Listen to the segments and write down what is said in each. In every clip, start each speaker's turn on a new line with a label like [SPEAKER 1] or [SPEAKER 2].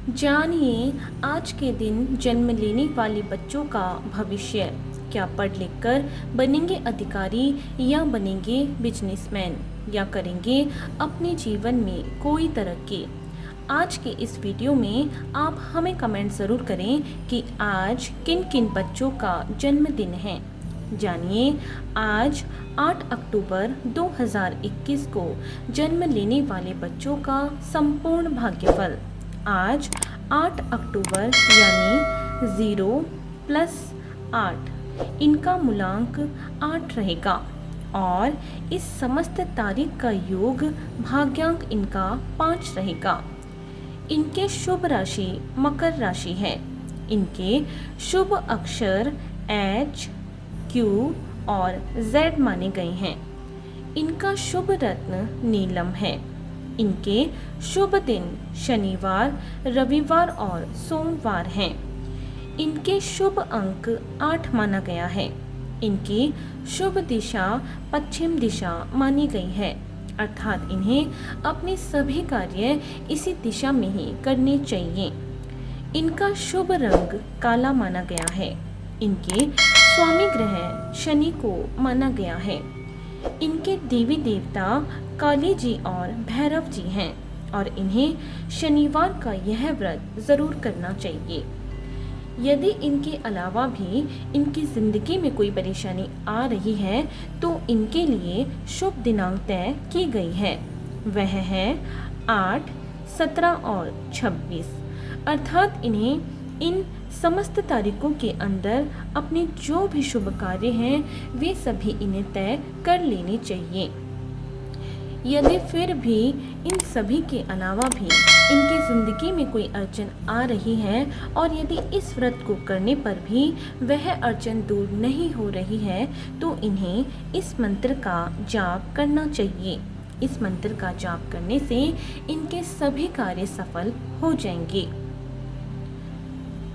[SPEAKER 1] जानिए आज के दिन जन्म लेने वाले बच्चों का भविष्य। क्या पढ़ लिख कर बनेंगे अधिकारी या बनेंगे बिजनेसमैन या करेंगे अपने जीवन में कोई तरक्की। आज के इस वीडियो में आप हमें कमेंट ज़रूर करें कि आज किन किन बच्चों का जन्मदिन है। जानिए आज 8 अक्टूबर 2021 को जन्म लेने वाले बच्चों का संपूर्ण भाग्यफल। आज 8 अक्टूबर यानी 0 + 8 इनका मूलांक 8 रहेगा और इस समस्त तारीख का योग भाग्यांक इनका 5 रहेगा। इनके शुभ राशि मकर राशि है। इनके शुभ अक्षर H, Q और Z माने गए हैं। इनका शुभ रत्न नीलम है। इनके शुभ दिन शनिवार, रविवार और सोमवार हैं। इनके शुभ अंक 8 माना गया है। इनकी शुभ दिशा पश्चिम दिशा मानी गई है, अर्थात इन्हें अपने सभी कार्य इसी दिशा में ही करने चाहिए। इनका शुभ रंग काला माना गया है। इनके स्वामी ग्रह शनि को माना गया है। इनके देवी देवता काली जी और भैरव जी हैं और इन्हें शनिवार का यह व्रत ज़रूर करना चाहिए। यदि इनके अलावा भी इनकी ज़िंदगी में कोई परेशानी आ रही है तो इनके लिए शुभ दिनांक तय की गई है। वह है 8, 17 और 26, अर्थात इन्हें इन समस्त तारीखों के अंदर अपने जो भी शुभ कार्य हैं वे सभी इन्हें तय कर लेने चाहिए। यदि फिर भी इन सभी के अलावा भी इनकी ज़िंदगी में कोई अड़चन आ रही है और यदि इस व्रत को करने पर भी वह अड़चन दूर नहीं हो रही है तो इन्हें इस मंत्र का जाप करना चाहिए। इस मंत्र का जाप करने से इनके सभी कार्य सफल हो जाएंगे।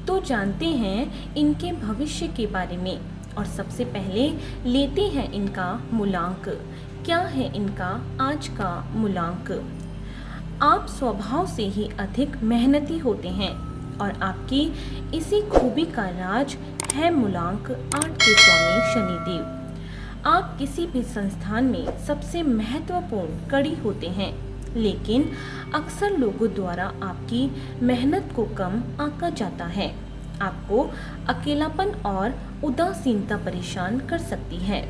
[SPEAKER 1] तो जानते हैं इनके भविष्य के बारे में और सबसे पहले लेते हैं इनका मूलांक। क्या है इनका आज का मूलांक? आप स्वभाव से ही अधिक मेहनती होते हैं और आपकी इसी खूबी का राज है मूलांक 8 के स्वामी शनिदेव। आप किसी भी संस्थान में सबसे महत्वपूर्ण कड़ी होते हैं, लेकिन अक्सर लोगों द्वारा आपकी मेहनत को कम आंका जाता है। आपको अकेलापन और उदासीनता परेशान कर सकती है।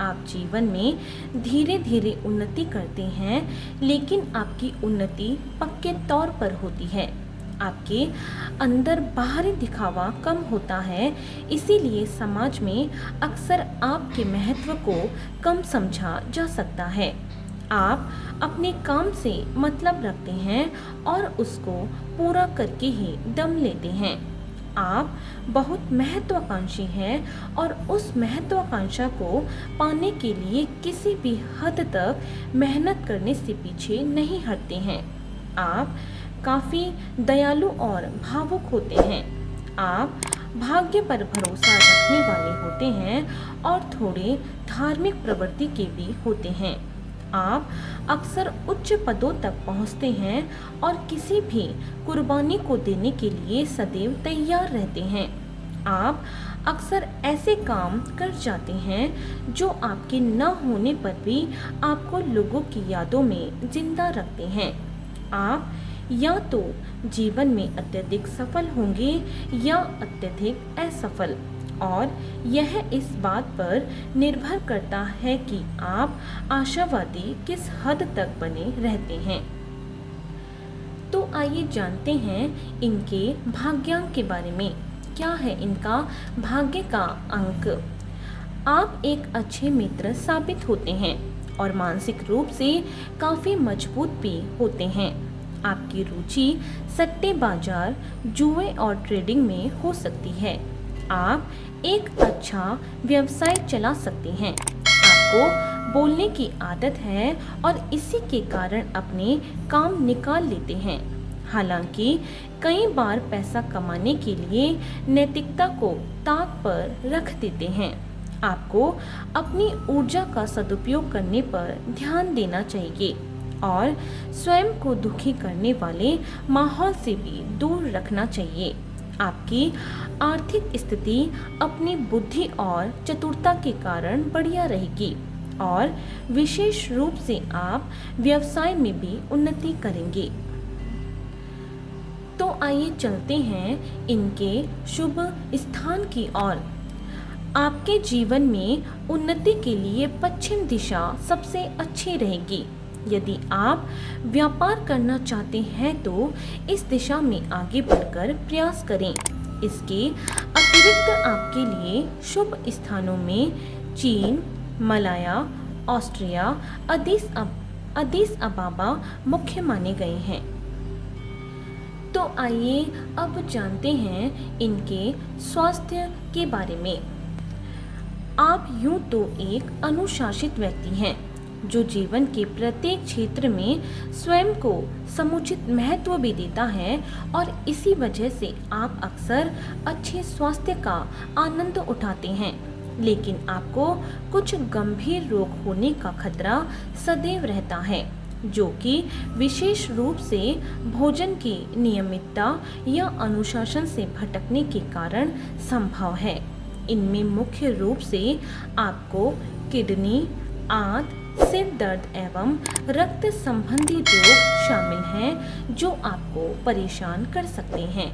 [SPEAKER 1] आप जीवन में धीरे धीरे उन्नति करते हैं, लेकिन आपकी उन्नति पक्के तौर पर होती है। आपके अंदर बाहरी दिखावा कम होता है, इसीलिए समाज में अक्सर आपके महत्व को कम समझा जा सकता है। आप अपने काम से मतलब रखते हैं और उसको पूरा करके ही दम लेते हैं। आप बहुत महत्वाकांक्षी हैं और उस महत्वाकांक्षा को पाने के लिए किसी भी हद तक मेहनत करने से पीछे नहीं हटते हैं। आप काफ़ी दयालु और भावुक होते हैं। आप भाग्य पर भरोसा रखने वाले होते हैं और थोड़े धार्मिक प्रवृत्ति के भी होते हैं। आप अक्सर उच्च पदों तक पहुंचते हैं और किसी भी कुर्बानी को देने के लिए सदैव तैयार रहते हैं। आप अक्सर ऐसे काम कर जाते हैं जो आपके न होने पर भी आपको लोगों की यादों में जिंदा रखते हैं। आप या तो जीवन में अत्यधिक सफल होंगे या अत्यधिक असफल, और यह इस बात पर निर्भर करता है कि आप आशावादी किस हद तक बने रहते हैं। तो आइए जानते हैं इनके भाग्यांक के बारे में। क्या है इनका भाग्य का अंक? आप एक अच्छे मित्र साबित होते हैं और मानसिक रूप से काफ़ी मजबूत भी होते हैं। आपकी रुचि सट्टेबाजार, जुए और ट्रेडिंग में हो सकती है। आप एक अच्छा व्यवसाय चला सकते हैं। आपको बोलने की आदत है और इसी के कारण अपने काम निकाल लेते हैं। हालांकि कई बार पैसा कमाने के लिए नैतिकता को ताक पर रख देते हैं। आपको अपनी ऊर्जा का सदुपयोग करने पर ध्यान देना चाहिए। और स्वयं को दुखी करने वाले माहौल से भी दूर रखना चाहिए। आपकी आर्थिक स्थिति अपनी बुद्धि और चतुरता के कारण बढ़िया रहेगी और विशेष रूप से आप व्यवसाय में भी उन्नति करेंगे। तो आइए चलते हैं इनके शुभ स्थान की ओर। आपके जीवन में उन्नति के लिए पश्चिम दिशा सबसे अच्छी रहेगी। यदि आप व्यापार करना चाहते हैं तो इस दिशा में आगे बढ़कर प्रयास करें। इसके अतिरिक्त आपके लिए शुभ स्थानों में चीन, मलाया, ऑस्ट्रिया, अदीस अबाबा मुख्य माने गए हैं। तो आइए अब जानते हैं इनके स्वास्थ्य के बारे में। आप यूं तो एक अनुशासित व्यक्ति हैं जो जीवन के प्रत्येक क्षेत्र में स्वयं को समुचित महत्व भी देता है और इसी वजह से आप अक्सर अच्छे स्वास्थ्य का आनंद उठाते हैं। लेकिन आपको कुछ गंभीर रोग होने का खतरा सदैव रहता है, जो कि विशेष रूप से भोजन की नियमितता या अनुशासन से भटकने के कारण संभव है। इनमें मुख्य रूप से आपको किडनी, आंत, सिर दर्द एवं रक्त संबंधी रोग शामिल हैं जो आपको परेशान कर सकते हैं।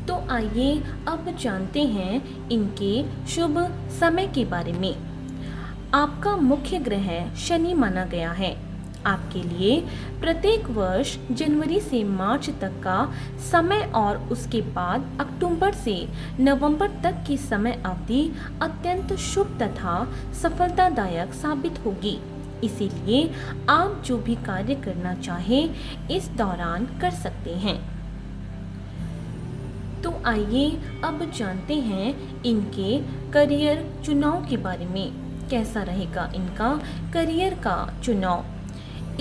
[SPEAKER 1] तो आइए अब जानते हैं इनके शुभ समय के बारे में। आपका मुख्य ग्रह शनि माना गया है। आपके लिए प्रत्येक वर्ष जनवरी से मार्च तक का समय और उसके बाद अक्टूबर से नवंबर तक की समय अवधि अत्यंत शुभ तथा सफलतादायक साबित होगी। इसीलिए आप जो भी कार्य करना चाहें इस दौरान कर सकते हैं। तो आइए अब जानते हैं इनके करियर चुनाव के बारे में। कैसा रहेगा इनका करियर का चुनाव।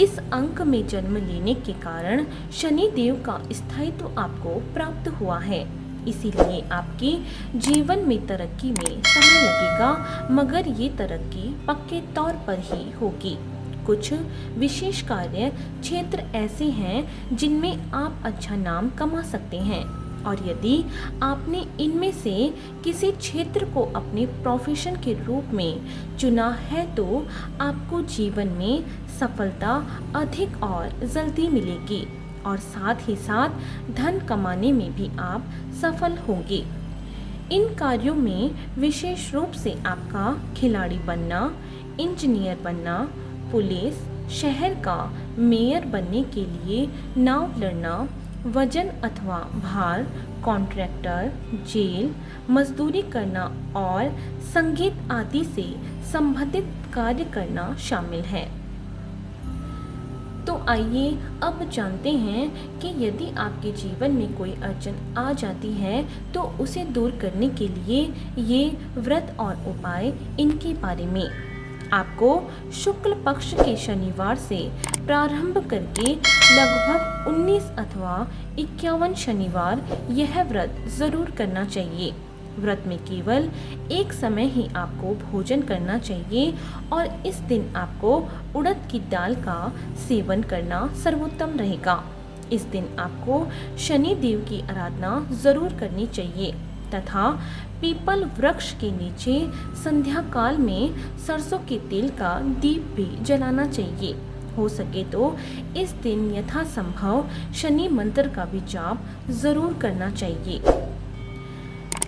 [SPEAKER 1] इस अंक में जन्म लेने के कारण शनि देव का स्थायित्व आपको प्राप्त हुआ है। इसीलिए आपकी जीवन में तरक्की में समय लगेगा, मगर ये तरक्की पक्के तौर पर ही होगी। कुछ विशेष कार्य क्षेत्र ऐसे हैं जिनमें आप अच्छा नाम कमा सकते हैं और यदि आपने इनमें से किसी क्षेत्र को अपने प्रोफेशन के रूप में चुना है तो आपको जीवन में सफलता अधिक और जल्दी मिलेगी और साथ ही साथ धन कमाने में भी आप सफल होंगे। इन कार्यों में विशेष रूप से आपका खिलाड़ी बनना, इंजीनियर बनना, पुलिस, शहर का मेयर बनने के लिए नाव लड़ना, वजन अथवा भार, कॉन्ट्रैक्टर, जेल, मजदूरी करना और संगीत आदि से संबंधित कार्य करना शामिल है। तो आइए अब जानते हैं कि यदि आपके जीवन में कोई अड़चन आ जाती है तो उसे दूर करने के लिए ये व्रत और उपाय इनके बारे में। आपको शुक्ल पक्ष के शनिवार से प्रारंभ करके लगभग 19 अथवा 51 शनिवार यह व्रत जरूर करना चाहिए। व्रत में केवल एक समय ही आपको भोजन करना चाहिए और इस दिन आपको उड़द की दाल का सेवन करना सर्वोत्तम रहेगा। इस दिन आपको शनि देव की आराधना जरूर करनी चाहिए तथा पीपल वृक्ष के नीचे संध्या काल में सरसों के तेल का दीप भी जलाना चाहिए। हो सके तो इस दिन यथासंभव शनि मंत्र का भी जाप जरूर करना चाहिए।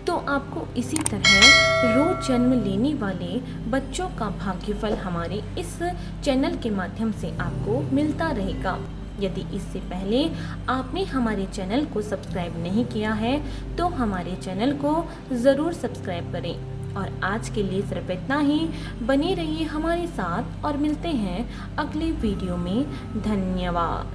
[SPEAKER 1] तो आपको इसी तरह रोज जन्म लेने वाले बच्चों का भाग्यफल हमारे इस चैनल के माध्यम से आपको मिलता रहेगा। यदि इससे पहले आपने हमारे चैनल को सब्सक्राइब नहीं किया है तो हमारे चैनल को ज़रूर सब्सक्राइब करें। और आज के लिए सिर्फ इतना ही। बने रहिए हमारे साथ और मिलते हैं अगले वीडियो में। धन्यवाद।